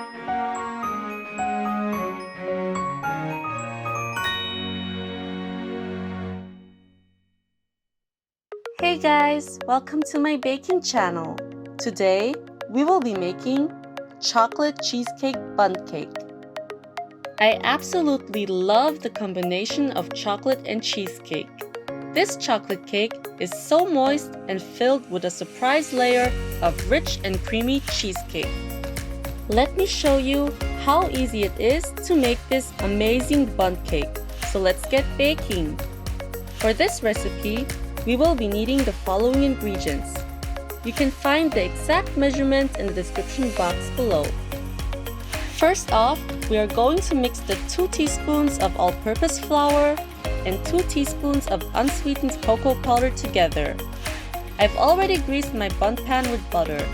Hey guys, welcome to my baking channel. Today, we will be making Chocolate Cheesecake Bundt Cake. I absolutely love the combination of chocolate and cheesecake. This chocolate cake is so moist and filled with a surprise layer of rich and creamy cheesecake. Let me show you how easy it is to make this amazing bundt cake. So let's get baking. For this recipe, we will be needing the following ingredients. You can find the exact measurements in the description box below. First off, we are going to mix the 2 teaspoons of all-purpose flour and 2 teaspoons of unsweetened cocoa powder together. I've already greased my bundt pan with butter.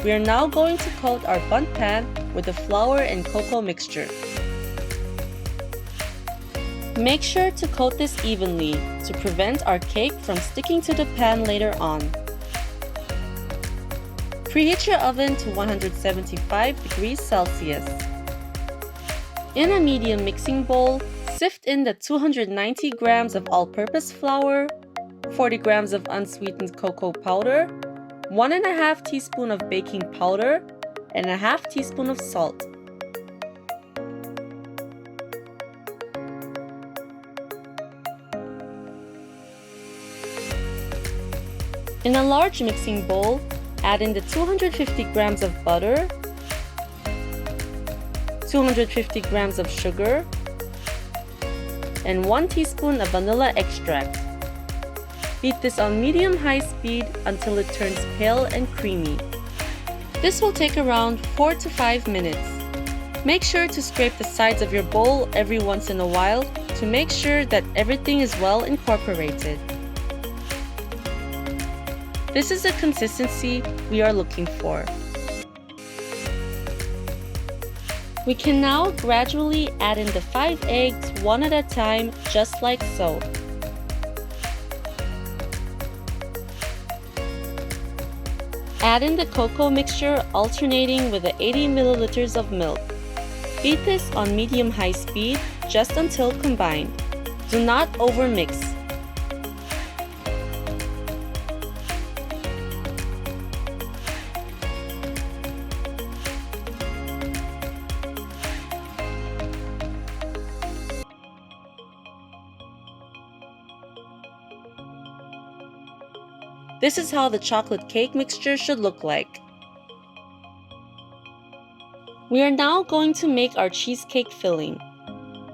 We are now going to coat our bundt pan with the flour and cocoa mixture. Make sure to coat this evenly to prevent our cake from sticking to the pan later on. Preheat your oven to 175 degrees Celsius. In a medium mixing bowl, sift in the 290 grams of all-purpose flour, 40 grams of unsweetened cocoa powder, 1.5 teaspoon of baking powder, and 1/2 teaspoon of salt. In a large mixing bowl, add in the 250 grams of butter, 250 grams of sugar, and 1 teaspoon of vanilla extract. Beat this on medium-high speed until it turns pale and creamy. This will take around 4 to 5 minutes. Make sure to scrape the sides of your bowl every once in a while to make sure that everything is well incorporated. This is the consistency we are looking for. We can now gradually add in the 5 eggs one at a time, just like so. Add in the cocoa mixture alternating with the 80 milliliters of milk. Beat this on medium-high speed just until combined. Do not overmix. This is how the chocolate cake mixture should look like. We are now going to make our cheesecake filling.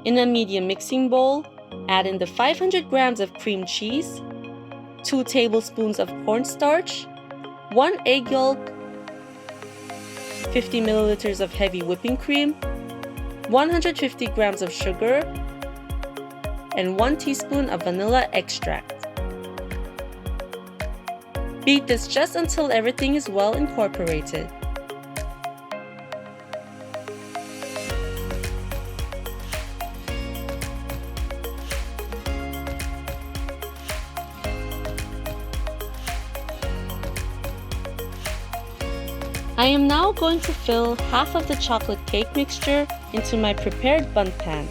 In a medium mixing bowl, add in the 500 grams of cream cheese, 2 tablespoons of cornstarch, 1 egg yolk, 50 milliliters of heavy whipping cream, 150 grams of sugar, and 1 teaspoon of vanilla extract. Beat this just until everything is well incorporated. I am now going to fill half of the chocolate cake mixture into my prepared bundt pan.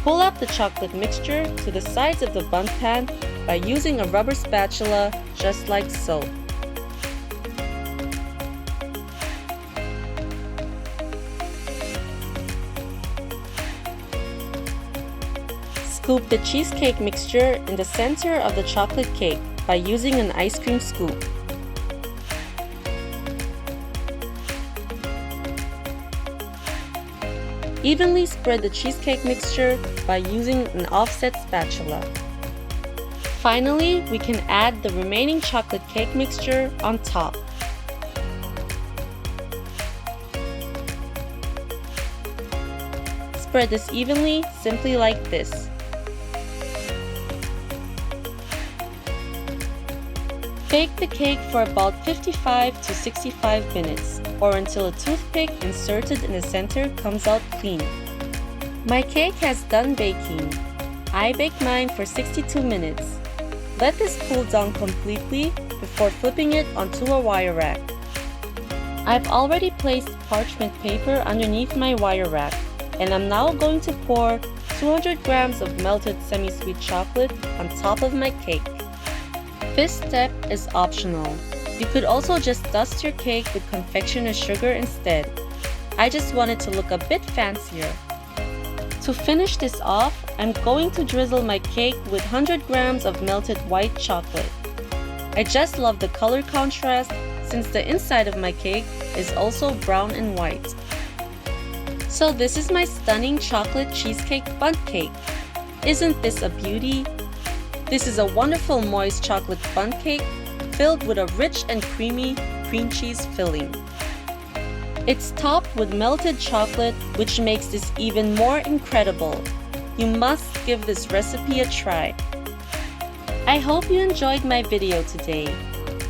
Pull up the chocolate mixture to the sides of the bundt pan by using a rubber spatula, just like so. Scoop the cheesecake mixture in the center of the chocolate cake by using an ice cream scoop. Evenly spread the cheesecake mixture by using an offset spatula. Finally, we can add the remaining chocolate cake mixture on top. Spread this evenly, simply like this. Bake the cake for about 55 to 65 minutes, or until a toothpick inserted in the center comes out clean. My cake has done baking. I baked mine for 62 minutes. Let this cool down completely before flipping it onto a wire rack. I've already placed parchment paper underneath my wire rack, and I'm now going to pour 200 grams of melted semi-sweet chocolate on top of my cake. This step is optional. You could also just dust your cake with confectioner sugar instead. I just want it to look a bit fancier. To finish this off, I'm going to drizzle my cake with 100 grams of melted white chocolate. I just love the color contrast since the inside of my cake is also brown and white. So this is my stunning chocolate cheesecake bundt cake. Isn't this a beauty? This is a wonderful moist chocolate bundt cake filled with a rich and creamy cream cheese filling. It's topped with melted chocolate, which makes this even more incredible. You must give this recipe a try. I hope you enjoyed my video today.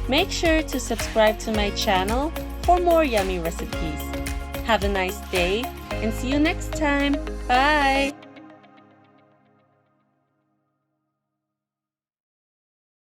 Make sure to subscribe to my channel for more yummy recipes. Have a nice day and see you next time. Bye!